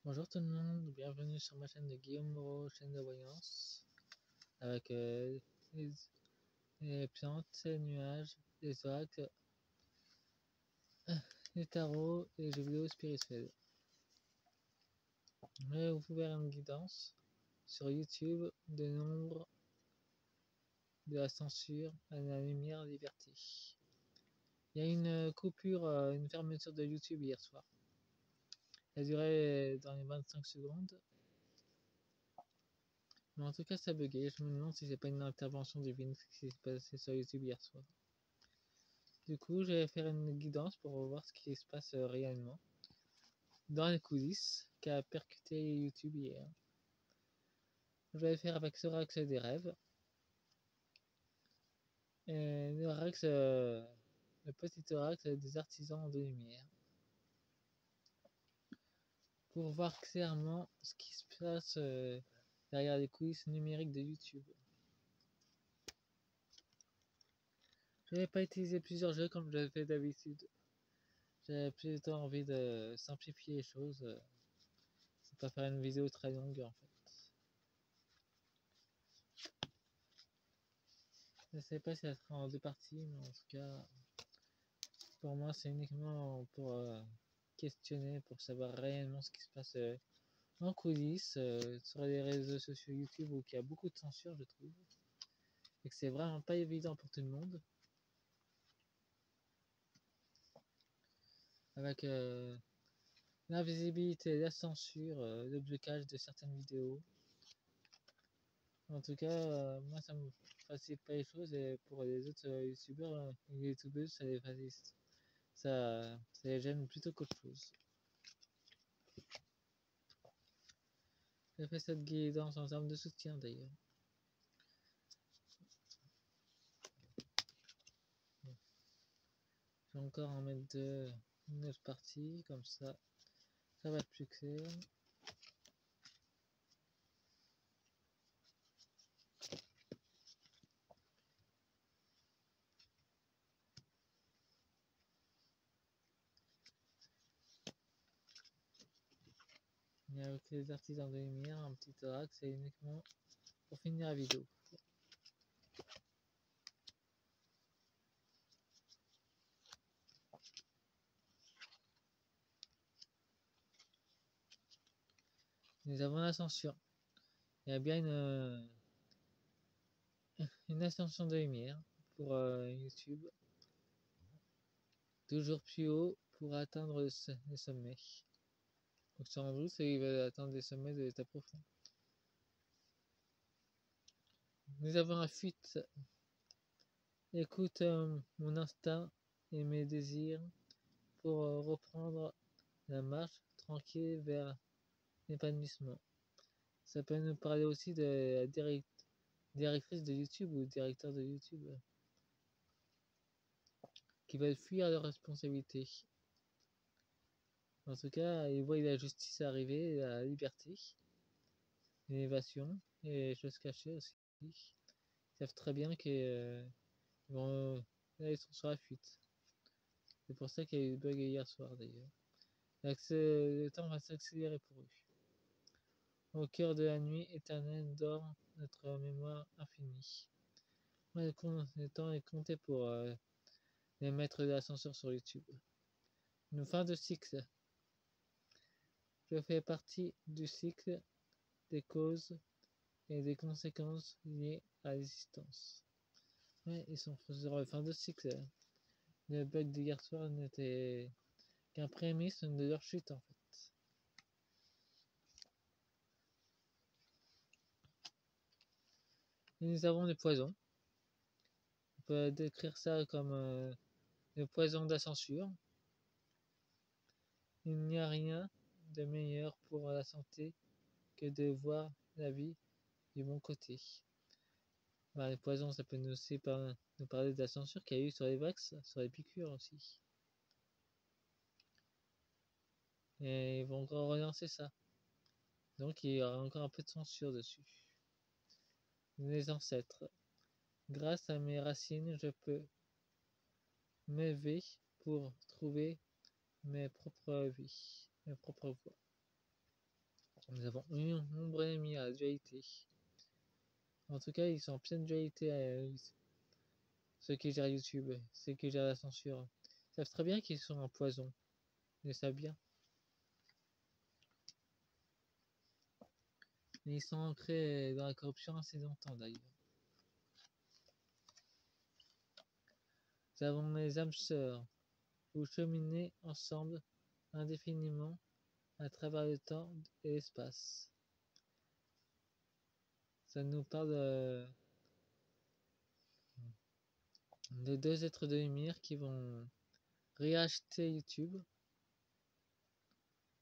Bonjour tout le monde, bienvenue sur ma chaîne de Guillaume Moreau, chaîne de voyance, avec les plantes, les nuages, les oracles, les tarots et les jeux vidéo spirituels. Je vais vous faire une guidance sur YouTube de nombre, de la censure à la lumière liberté. Il y a une coupure, une fermeture de YouTube hier soir. Elle durait dans les 25 secondes. Mais en tout cas, ça buguait. Je me demande si c'est pas une intervention divine qui s'est passée sur YouTube hier soir. Du coup, je vais faire une guidance pour voir ce qui se passe réellement dans les coulisses qui a percuté YouTube hier. Je vais faire avec ce l'oracle des rêves. Et l'oracle, le petit oracle des artisans de lumière. Pour voir clairement ce qui se passe derrière les coulisses numériques de YouTube. Je n'ai pas utilisé plusieurs jeux comme je le fais d'habitude. J'ai plutôt envie de simplifier les choses. Pas faire une vidéo très longue en fait. Je sais pas si ça sera en deux parties, mais en tout cas, pour moi, c'est uniquement pour questionner, pour savoir réellement ce qui se passe en coulisses, sur les réseaux sociaux YouTube où il y a beaucoup de censure, je trouve, et que c'est vraiment pas évident pour tout le monde. Avec l'invisibilité, la censure, le blocage de certaines vidéos. En tout cas, moi, ça me facilite pas les choses, et pour les autres youtubeurs et youtubeuses, ça les facilite. Ça les gêne plutôt qu'autre chose. J'ai fait cette guidance en termes de soutien d'ailleurs. Je vais encore en mettre une autre partie, comme ça va être plus clair. Et avec les artisans de lumière, un petit thorax, c'est uniquement pour finir la vidéo. Nous avons la censure. Il y a bien une ascension de lumière pour YouTube. Toujours plus haut pour atteindre le sommet. Donc sur Andrew, il va atteindre les sommets de l'état profond. Nous avons la fuite. Écoute mon instinct et mes désirs pour reprendre la marche tranquille vers l'épanouissement. Ça peut nous parler aussi de la directrice de YouTube ou directeur de YouTube qui veulent fuir leurs responsabilités. En tout cas, ils voient la justice arriver, la liberté, l'élévation et les choses cachées aussi. Ils savent très bien qu'ils vont. Là, ils sont sur la fuite. C'est pour ça qu'il y a eu le bug hier soir d'ailleurs. Le temps va s'accélérer pour eux. Au cœur de la nuit éternelle dort notre mémoire infinie. Ouais, le temps est compté pour les maîtres de l'ascenseur sur YouTube. Une fin de cycle. Je fais partie du cycle des causes et des conséquences liées à l'existence. Ouais, ils sont sur la fin de cycle. Le bug d'hier soir n'était qu'un prémisse de leur chute en fait. Et nous avons le poison. On peut décrire ça comme le poison de la censure. Il n'y a rien de meilleur pour la santé que de voir la vie du bon côté. Bah, les poisons, ça peut nous aussi nous parler de la censure qu'il y a eu sur les vax, sur les piqûres aussi. Et ils vont encore relancer ça. Donc il y aura encore un peu de censure dessus. Les ancêtres. Grâce à mes racines, je peux m'élever pour trouver mes propres vies, mes propres voies. Nous avons une ombre ennemie à la dualité. En tout cas, ils sont en pleine dualité, ceux qui gèrent YouTube, ceux qui gèrent la censure. Ils savent très bien qu'ils sont un poison. Ils le savent bien. Mais ils sont ancrés dans la corruption assez longtemps d'ailleurs. Nous avons les âmes sœurs. Vous cheminez ensemble indéfiniment à travers le temps et l'espace. Ça nous parle de deux êtres de lumière qui vont réacheter YouTube,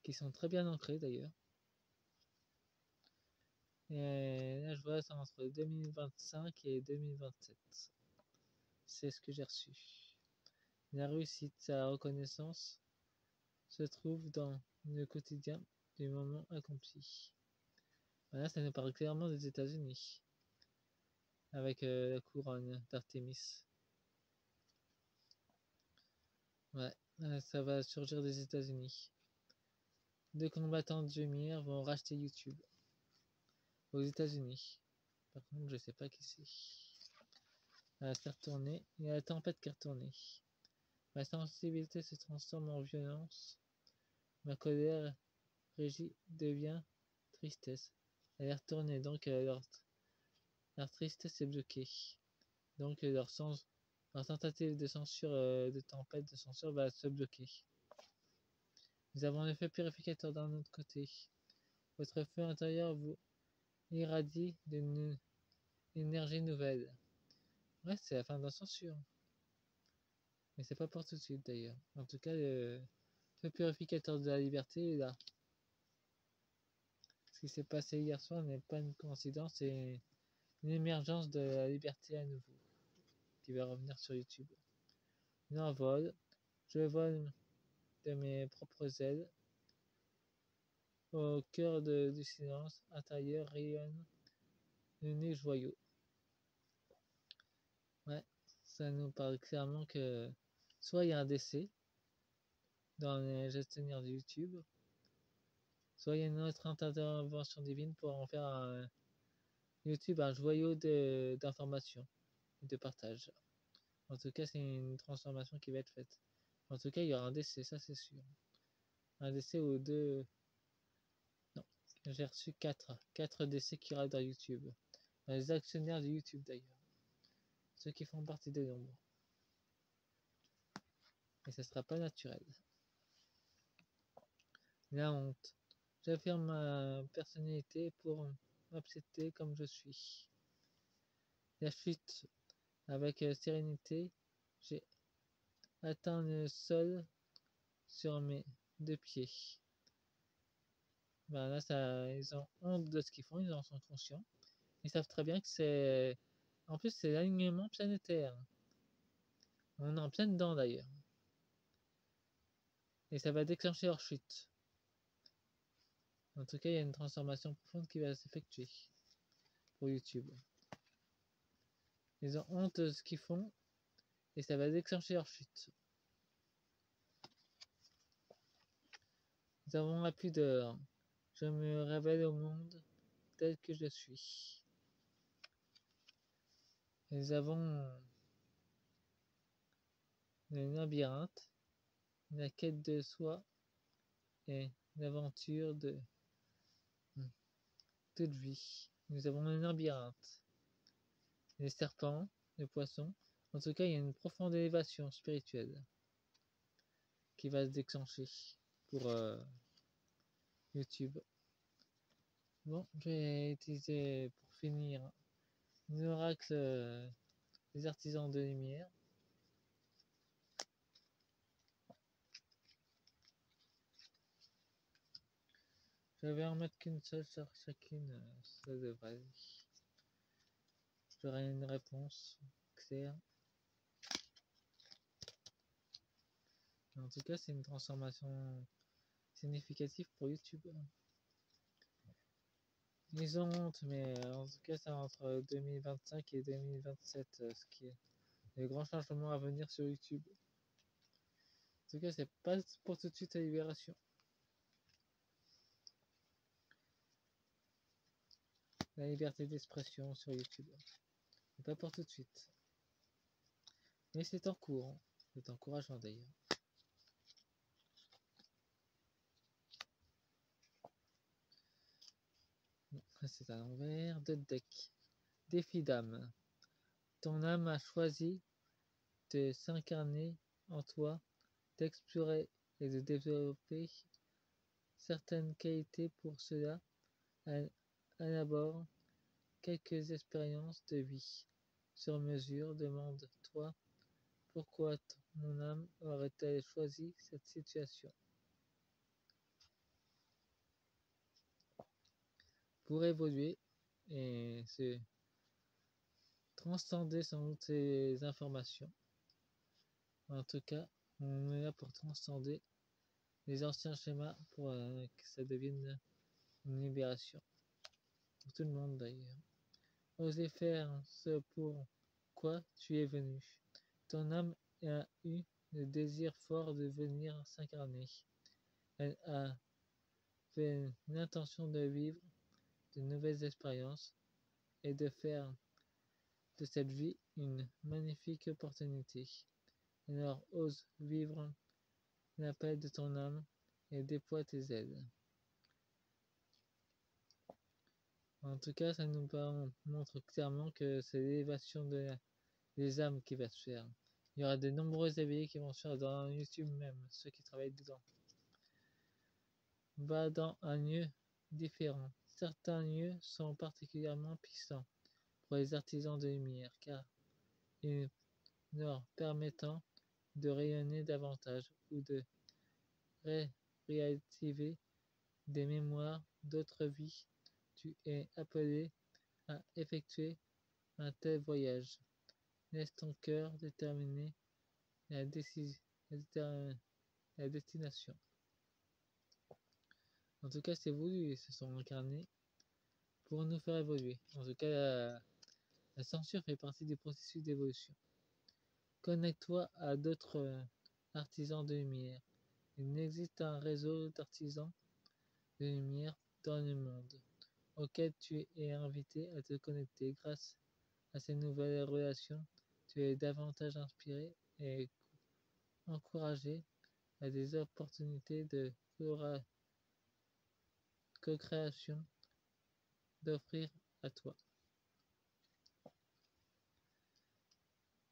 qui sont très bien ancrés d'ailleurs. Et là, je vois c'est entre 2025 et 2027. C'est ce que j'ai reçu. La réussite, la reconnaissance se trouve dans le quotidien du moment accompli. Voilà, ça nous parle clairement des États-Unis, avec la couronne d'Artémis. Ouais, ça va surgir des États-Unis. Deux combattants de lumière vont racheter YouTube aux États-Unis. Par contre, je sais pas qui c'est. Elle va se faire tourner. Il y a la tempête qui est retournée. Ma sensibilité se transforme en violence. Ma colère régie devient tristesse. Elle est retournée, donc leur tristesse est bloquée. Donc leur tentative de censure, de tempête, de censure va se bloquer. Nous avons un feu purificateur d'un autre côté. Votre feu intérieur vous irradie d'une énergie nouvelle. Ouais, c'est la fin de la censure. Mais c'est pas pour tout de suite d'ailleurs. En tout cas, le feu purificateur de la liberté est là. Ce qui s'est passé hier soir n'est pas une coïncidence, c'est une émergence de la liberté à nouveau qui va revenir sur YouTube. J'envole, je vole de mes propres ailes. Au cœur du silence intérieur rayonne le nez joyeux. Ouais, ça nous parle clairement que soit il y a un décès dans les gestionnaires de YouTube, soit il y a une autre intervention divine pour en faire un YouTube un joyau d'informations et de partage. En tout cas, c'est une transformation qui va être faite. En tout cas, il y aura un décès, ça c'est sûr. Un décès ou deux. Non, j'ai reçu 4 décès qui restent dans YouTube. Dans les actionnaires de YouTube d'ailleurs. Ceux qui font partie de l'ombre. Et ce sera pas naturel. La honte. J'affirme ma personnalité pour m'accepter comme je suis. La chute. Avec sérénité, j'ai atteint le sol sur mes 2 pieds. Ben là, ils ont honte de ce qu'ils font, ils en sont conscients. Ils savent très bien que c'est... En plus, c'est l'alignement planétaire. On est en plein dedans d'ailleurs. Et ça va déclencher leur chute. En tout cas, il y a une transformation profonde qui va s'effectuer pour YouTube. Ils ont honte de ce qu'ils font et ça va déclencher leur chute. Nous avons la pudeur. Je me révèle au monde tel que je suis. Nous avons le labyrinthe, la quête de soi et l'aventure de toute vie. Nous avons le labyrinthe, les serpents, les poissons. En tout cas, il y a une profonde élévation spirituelle qui va se déclencher pour YouTube. Bon, je vais utiliser pour finir l'oracle des artisans de lumière. Je vais en mettre qu'une seule sur chacune, ça devrait. J'aurai une réponse claire. En tout cas, c'est une transformation significative pour YouTube. Ils ont honte, mais en tout cas, c'est entre 2025 et 2027, ce qui est le grand changement à venir sur YouTube. En tout cas, c'est pas pour tout de suite la libération. la liberté d'expression sur YouTube. Mais pas pour tout de suite. Mais c'est en cours. C'est encourageant d'ailleurs. C'est à l'envers. De deck. Défi d'âme. Ton âme a choisi de s'incarner en toi, d'explorer et de développer certaines qualités. Pour cela, elle élabore quelques expériences de vie sur mesure. Demande-toi pourquoi mon âme aurait-elle choisi cette situation. Pour évoluer et se transcender sans ces informations. En tout cas, on est là pour transcender les anciens schémas pour que ça devienne une libération. Pour tout le monde d'ailleurs. Osez faire ce pour quoi tu es venu. Ton âme a eu le désir fort de venir s'incarner. Elle a fait l'intention de vivre de nouvelles expériences et de faire de cette vie une magnifique opportunité. Alors ose vivre l'appel de ton âme et déploie tes ailes. En tout cas, ça nous montre clairement que c'est l'élévation des âmes qui va se faire. Il y aura de nombreux éveillés qui vont se faire dans YouTube même, ceux qui travaillent dedans. Va dans un lieu différent. Certains lieux sont particulièrement puissants pour les artisans de lumière, car ils leur permettant de rayonner davantage ou de réactiver des mémoires d'autres vies. Tu es appelé à effectuer un tel voyage. Laisse ton cœur déterminer la destination. En tout cas, c'est voulu, ils se sont incarnés pour nous faire évoluer. En tout cas, la censure fait partie du processus d'évolution. Connecte-toi à d'autres artisans de lumière. Il existe un réseau d'artisans de lumière dans le monde, auquel tu es invité à te connecter. Grâce à ces nouvelles relations, tu es davantage inspiré et encouragé à des opportunités de co-création d'offrir à toi.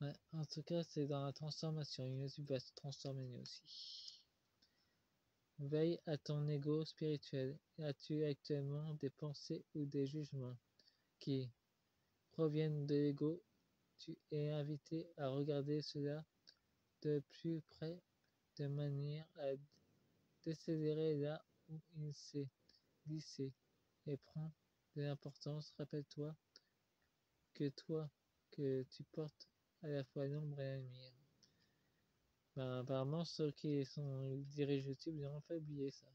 Ouais, en tout cas, c'est dans la transformation. YouTube va se transformer lui aussi. Veille à ton ego spirituel. As-tu actuellement des pensées ou des jugements qui proviennent de l'ego? Tu es invité à regarder cela de plus près de manière à décélérer là où il s'est glissé et prend de l'importance. Rappelle-toi que tu portes à la fois l'ombre et la lumière. Apparemment, ceux qui dirigent YouTube, ils ont fait oublier ça.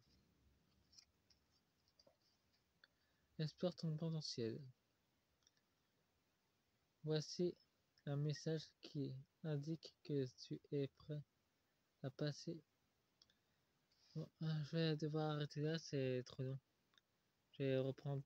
Explore ton potentiel. Voici un message qui indique que tu es prêt à passer. Bon, je vais devoir arrêter là, c'est trop long. Je vais reprendre